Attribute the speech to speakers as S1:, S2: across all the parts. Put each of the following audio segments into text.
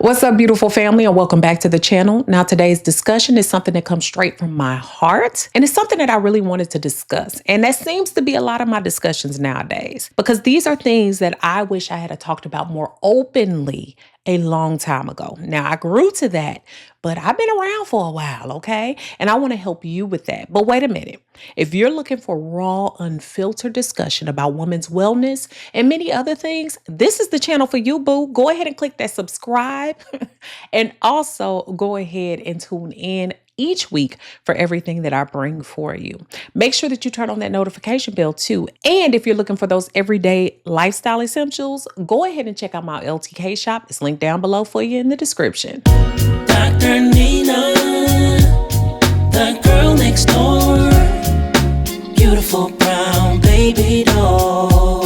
S1: What's up, beautiful family, and welcome back to the channel. Now, today's discussion is something that comes straight from my heart, and it's something that I really wanted to discuss. And that seems to be a lot of my discussions nowadays, because these are things that I wish I had talked about more openly a long time ago. Now, I grew to that, but I've been around for a while, okay? And I want to help you with that. But wait a minute. If you're looking for raw, unfiltered discussion about women's wellness and many other things, this is the channel for you, boo. Go ahead and click that subscribe and also go ahead and tune in each week for everything that I bring for you. Make sure that you turn on that notification bell too. And if you're looking for those everyday lifestyle essentials, go ahead and check out my LTK shop. It's linked down below for you in the description.
S2: Drnina, the girl next door, beautiful brown baby doll.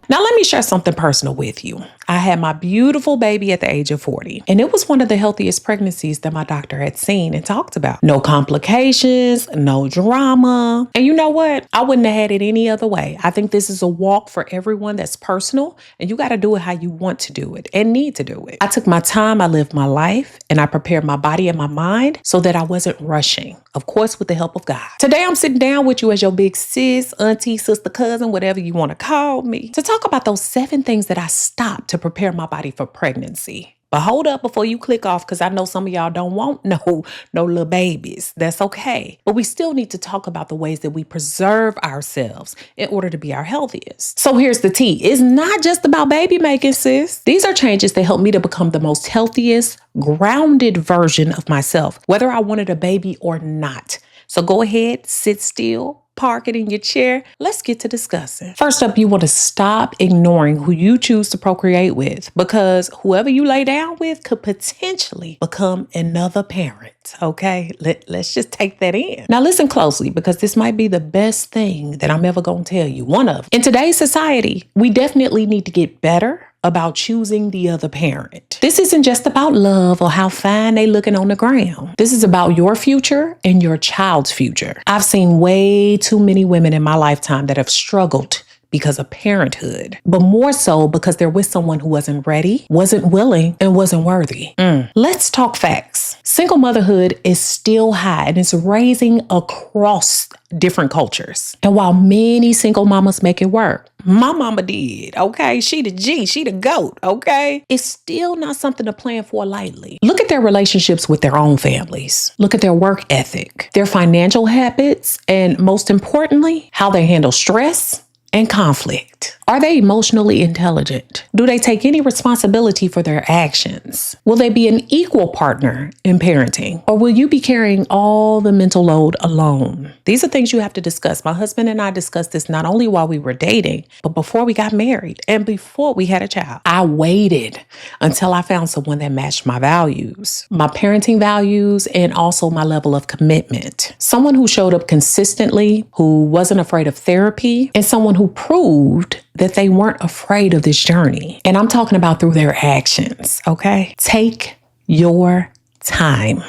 S1: Now, let me share something personal with you. I had my beautiful baby at the age of 40, and it was one of the healthiest pregnancies that my doctor had seen and talked about. No complications, no drama. And you know what? I wouldn't have had it any other way. I think this is a walk for everyone that's personal, and you got to do it how you want to do it and need to do it. I took my time, I lived my life, and I prepared my body and my mind so that I wasn't rushing, of course, with the help of God. Today, I'm sitting down with you as your big sis, auntie, sister, cousin, whatever you want to call me, to talk about those 7 things that I stopped to prepare my body for pregnancy. But hold up before you click off, because I know some of y'all don't want no little babies. That's okay. But we still need to talk about the ways that we preserve ourselves in order to be our healthiest. So here's the tea. It's not just about baby making, sis. These are changes that help me to become the most healthiest, grounded version of myself, whether I wanted a baby or not. So go ahead, sit still, park it in your chair. Let's get to discussing. First up, you want to stop ignoring who you choose to procreate with, because whoever you lay down with could potentially become another parent. Okay, let's just take that in. Now listen closely, because this might be the best thing that I'm ever going to tell you. One of. In today's society, we definitely need to get better about choosing the other parent. This isn't just about love or how fine they looking on the ground. This is about your future and your child's future. I've seen way too many women in my lifetime that have struggled because of parenthood, but more so because they're with someone who wasn't ready, wasn't willing, and wasn't worthy. Let's talk facts. Single motherhood is still high, and it's raising across different cultures. And while many single mamas make it work, my mama did, okay? She the G, she the GOAT, okay? It's still not something to plan for lightly. Look at their relationships with their own families. Look at their work ethic, their financial habits, and most importantly, how they handle stress and conflict. Are they emotionally intelligent? Do they take any responsibility for their actions? Will they be an equal partner in parenting? Or will you be carrying all the mental load alone? These are things you have to discuss. My husband and I discussed this not only while we were dating, but before we got married and before we had a child. I waited until I found someone that matched my values, my parenting values, and also my level of commitment. Someone who showed up consistently, who wasn't afraid of therapy, and someone who proved that they weren't afraid of this journey. And I'm talking about through their actions, okay? Take your time.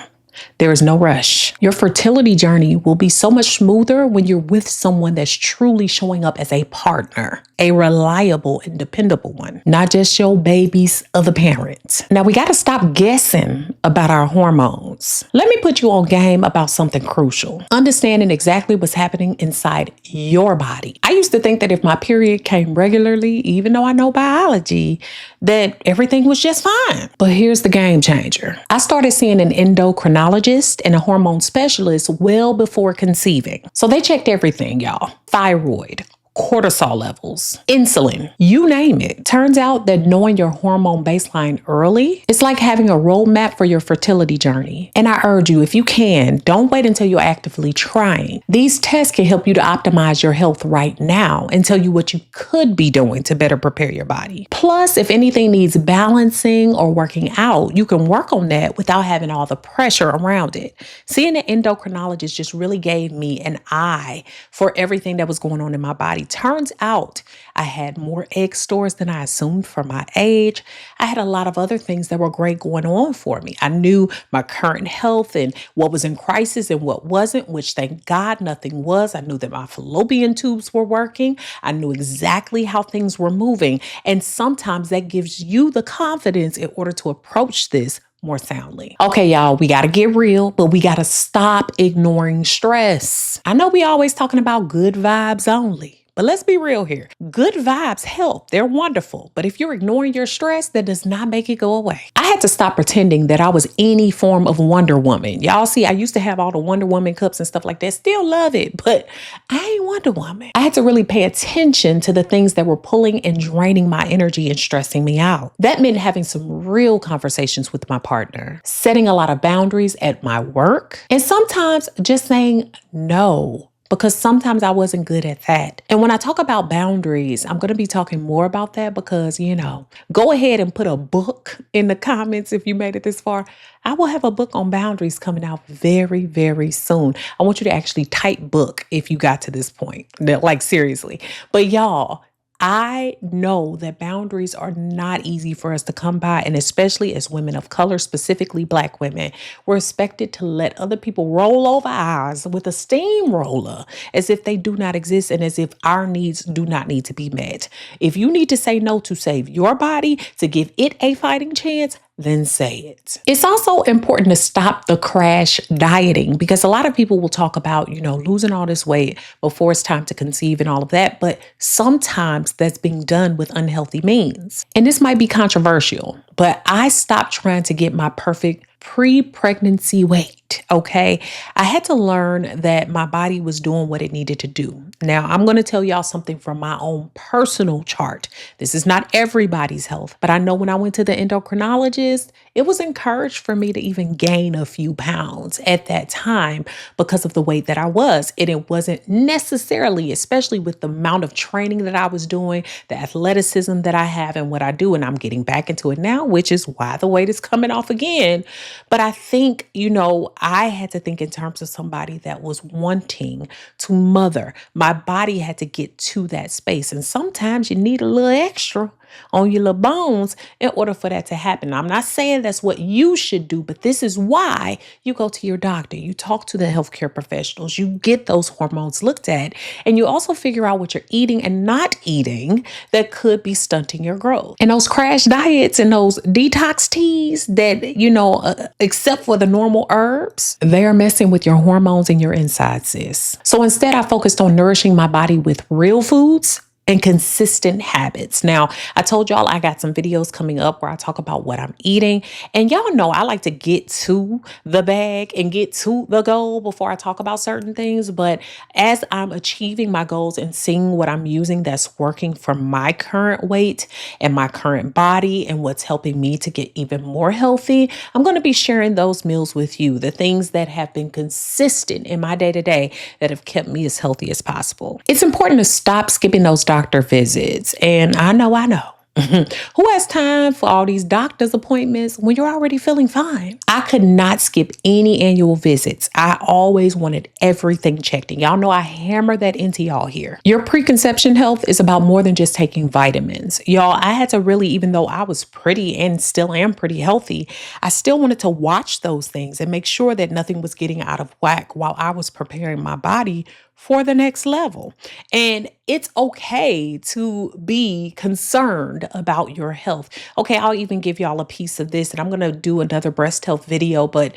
S1: There is no rush. Your fertility journey will be so much smoother when you're with someone that's truly showing up as a partner, a reliable and dependable one, not just your baby's other parent. Now, we got to stop guessing about our hormones. Let me put you on game about something crucial. Understanding exactly what's happening inside your body. I used to think that if my period came regularly, even though I know biology, that everything was just fine. But here's the game changer. I started seeing an endocrinologist and a hormone specialist well before conceiving. So they checked everything, y'all. Thyroid, cortisol levels, insulin, you name it. Turns out that knowing your hormone baseline early is like having a roadmap for your fertility journey. And I urge you, if you can, don't wait until you're actively trying. These tests can help you to optimize your health right now and tell you what you could be doing to better prepare your body. Plus, if anything needs balancing or working out, you can work on that without having all the pressure around it. Seeing an endocrinologist just really gave me an eye for everything that was going on in my body body. Turns out I had more egg stores than I assumed for my age. I had a lot of other things that were great going on for me. I knew my current health and what was in crisis and what wasn't, which thank God nothing was. I knew that my fallopian tubes were working. I knew exactly how things were moving. And sometimes that gives you the confidence in order to approach this more soundly. Okay, y'all, we got to get real, but we got to stop ignoring stress. I know we always talking about good vibes only. But let's be real here. Good vibes help. They're wonderful. But if you're ignoring your stress, that does not make it go away. I had to stop pretending that I was any form of Wonder Woman. Y'all see, I used to have all the Wonder Woman cups and stuff like that. Still love it, but I ain't Wonder Woman. I had to really pay attention to the things that were pulling and draining my energy and stressing me out. That meant having some real conversations with my partner, setting a lot of boundaries at my work, and sometimes just saying no, because sometimes I wasn't good at that. And when I talk about boundaries, I'm going to be talking more about that because, go ahead and put a book in the comments if you made it this far. I will have a book on boundaries coming out very, very soon. I want you to actually type book if you got to this point, like seriously. But y'all, I know that boundaries are not easy for us to come by, and especially as women of color, specifically Black women, we're expected to let other people roll over ours with a steamroller as if they do not exist and as if our needs do not need to be met. If you need to say no to save your body, to give it a fighting chance, then say it. It's also important to stop the crash dieting because a lot of people will talk about, losing all this weight before it's time to conceive and all of that. But sometimes that's being done with unhealthy means. And this might be controversial, but I stopped trying to get my perfect pre-pregnancy weight. Okay. I had to learn that my body was doing what it needed to do. Now, I'm going to tell y'all something from my own personal chart. This is not everybody's health, but I know when I went to the endocrinologist, it was encouraged for me to even gain a few pounds at that time because of the weight that I was. And it wasn't necessarily, especially with the amount of training that I was doing, the athleticism that I have and what I do. And I'm getting back into it now, which is why the weight is coming off again. But I think, I had to think in terms of somebody that was wanting to mother. My body had to get to that space. And sometimes you need a little extra on your little bones in order for that to happen. I'm not saying that's what you should do, but this is why you go to your doctor. You talk to the healthcare professionals. You get those hormones looked at, and you also figure out what you're eating and not eating that could be stunting your growth. And those crash diets and those detox teas that, except for the normal herbs, they're messing with your hormones and your insides, sis. So instead, I focused on nourishing my body with real foods and consistent habits. Now, I told y'all I got some videos coming up where I talk about what I'm eating. And y'all know I like to get to the bag and get to the goal before I talk about certain things. But as I'm achieving my goals and seeing what I'm using that's working for my current weight and my current body and what's helping me to get even more healthy, I'm going to be sharing those meals with you, the things that have been consistent in my day-to-day that have kept me as healthy as possible. It's important to stop skipping those doctor visits. And I know. Who has time for all these doctor's appointments when you're already feeling fine? I could not skip any annual visits. I always wanted everything checked. And y'all know I hammer that into y'all here. Your preconception health is about more than just taking vitamins. Y'all, I had to really, even though I was pretty and still am pretty healthy, I still wanted to watch those things and make sure that nothing was getting out of whack while I was preparing my body for the next level. And it's okay to be concerned about your health. Okay, I'll even give y'all a piece of this, and I'm going to do another breast health video. But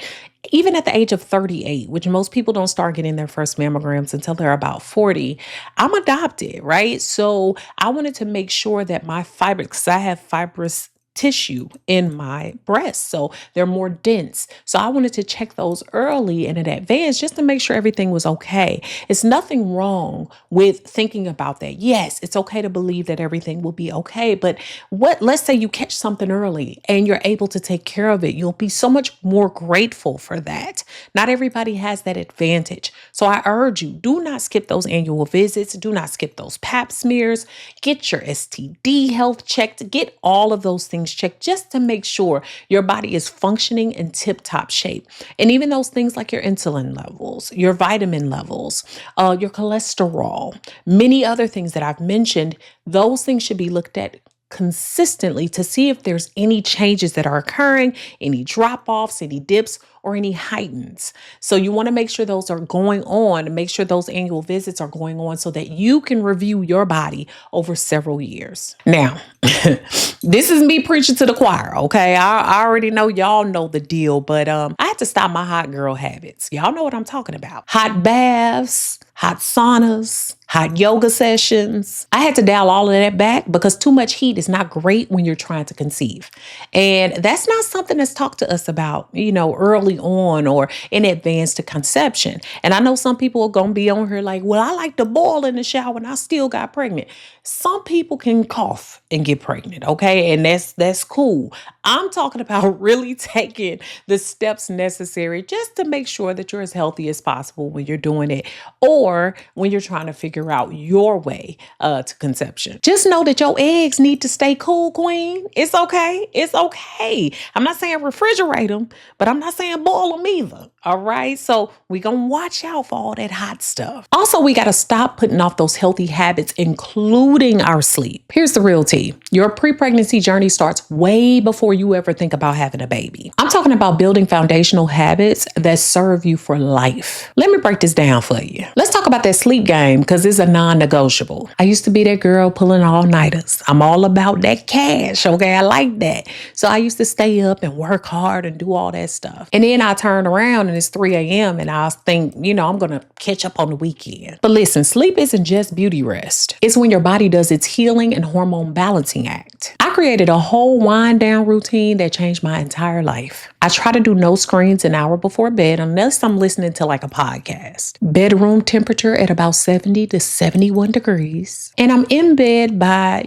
S1: even at the age of 38, which most people don't start getting their first mammograms until they're about 40, I'm adopted, right? So I wanted to make sure that my fibers, because I have fibrous tissue in my breasts, so they're more dense. So I wanted to check those early and in advance just to make sure everything was okay. It's nothing wrong with thinking about that. Yes, it's okay to believe that everything will be okay, but let's say you catch something early and you're able to take care of it. You'll be so much more grateful for that. Not everybody has that advantage. So I urge you, do not skip those annual visits. Do not skip those pap smears. Get your STD health checked. Get all of those things things checked just to make sure your body is functioning in tip-top shape. And even those things like your insulin levels, your vitamin levels, your cholesterol, many other things that I've mentioned, those things should be looked at consistently to see if there's any changes that are occurring, any drop-offs, any dips, or any heightens. So you want to make sure those are going on and make sure those annual visits are going on so that you can review your body over several years. Now, this is me preaching to the choir, okay? I already know y'all know the deal, but I had to stop my hot girl habits. Y'all know what I'm talking about. Hot baths, hot saunas, hot yoga sessions. I had to dial all of that back because too much heat is not great when you're trying to conceive. And that's not something that's talked to us about, early on or in advance to conception. And I know some people are going to be on here like, well, I like to boil in the shower and I still got pregnant. Some people can cough and get pregnant, okay? And that's cool. I'm talking about really taking the steps necessary just to make sure that you're as healthy as possible when you're doing it or when you're trying to figure out your way to conception. Just know that your eggs need to stay cool, queen. It's okay. It's okay. I'm not saying refrigerate them, but I'm not saying boil them either. All right. So we're going to watch out for all that hot stuff. Also, we got to stop putting off those healthy habits, including our sleep. Here's the real tea. Your pre-pregnancy journey starts way before you ever think about having a baby. I'm talking about building foundational habits that serve you for life. Let me break this down for you. Let's talk about that sleep game because it's a non-negotiable. I used to be that girl pulling all-nighters. I'm all about that cash, okay? I like that. So I used to stay up and work hard and do all that stuff. And then I turn around and it's 3 a.m. and I think, I'm going to catch up on the weekend. But listen, sleep isn't just beauty rest. It's when your body does its healing and hormone balancing act. I created a whole wind down routine that changed my entire life. I try to do no screens an hour before bed unless I'm listening to like a podcast. Bedroom temperature at about 70 to 71 degrees. And I'm in bed by,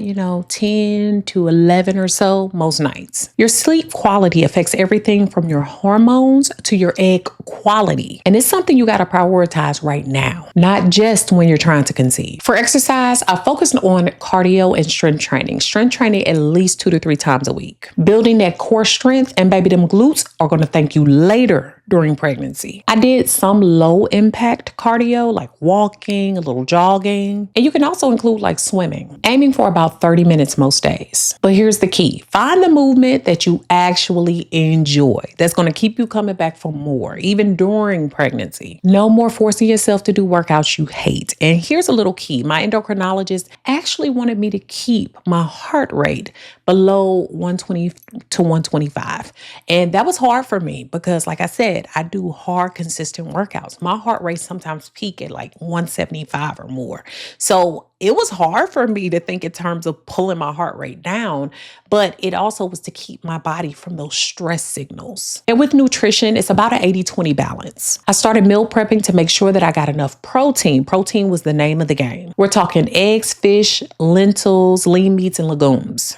S1: 10 to 11 or so most nights. Your sleep quality affects everything from your hormones to your egg quality. And it's something you got to prioritize right now, not just when you're trying to conceive. For exercise, I focused on cardio and strength training. Strength training at least 2 to 3 times a week. Building that core strength and baby, them glutes are going to thank you later during pregnancy. I did some low impact cardio like walking, a little jogging, and you can also include like swimming, aiming for about 30 minutes most days. But here's the key. Find the movement that you actually enjoy. That's going to keep you coming back for more, even during pregnancy. No more forcing yourself to do workouts you hate. And here's a little key. My endocrinologist actually wanted me to keep my heart rate below 120 to 125. And that was hard for me because, like I said, I do hard, consistent workouts. My heart rate sometimes peak at like 175 or more. So it was hard for me to think in terms of pulling my heart rate down, but it also was to keep my body from those stress signals. And with nutrition, it's about an 80-20 balance. I started meal prepping to make sure that I got enough protein. Protein was the name of the game. We're talking eggs, fish, lentils, lean meats, and legumes.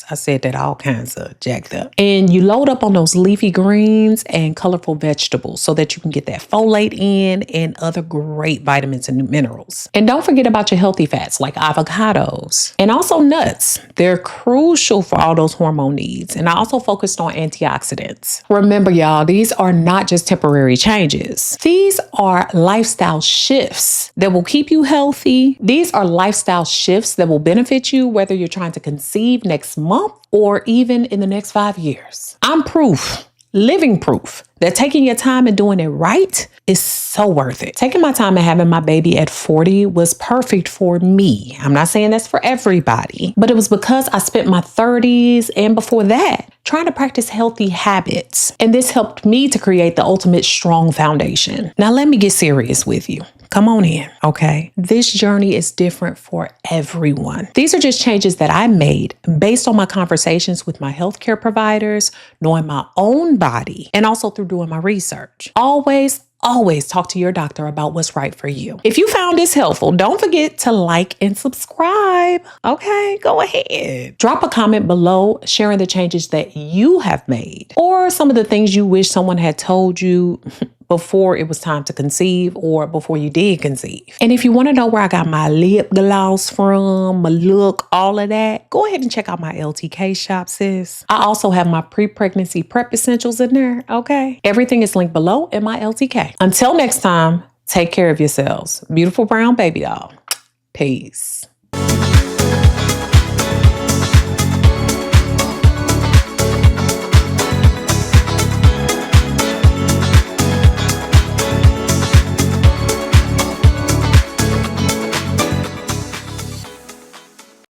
S1: I said that all kinds of jacked up. And you load up on those leafy greens and colorful vegetables so that you can get that folate in and other great vitamins and minerals. And don't forget about your healthy fats like avocados and also nuts. They're crucial for all those hormone needs. And I also focused on antioxidants. Remember, y'all, these are not just temporary changes. These are lifestyle shifts that will keep you healthy. These are lifestyle shifts that will benefit you whether you're trying to conceive next month or even in the next 5 years. I'm proof, living proof, that taking your time and doing it right is so worth it. Taking my time and having my baby at 40 was perfect for me. I'm not saying that's for everybody, but it was because I spent my 30s and before that trying to practice healthy habits. And this helped me to create the ultimate strong foundation. Now let me get serious with you. Come on in, okay? This journey is different for everyone. These are just changes that I made based on my conversations with my healthcare providers, knowing my own body, and also through doing my research. Always talk to your doctor about what's right for you. If you found this helpful, don't forget to like and subscribe. Okay, go ahead. Drop a comment below sharing the changes that you have made or some of the things you wish someone had told you before it was time to conceive or before you did conceive. And if you want to know where I got my lip gloss from, my look, all of that, go ahead and check out my LTK shop, sis. I also have my pre-pregnancy prep essentials in there, okay? Everything is linked below in my LTK. Until next time, take care of yourselves. Beautiful brown baby doll. Peace.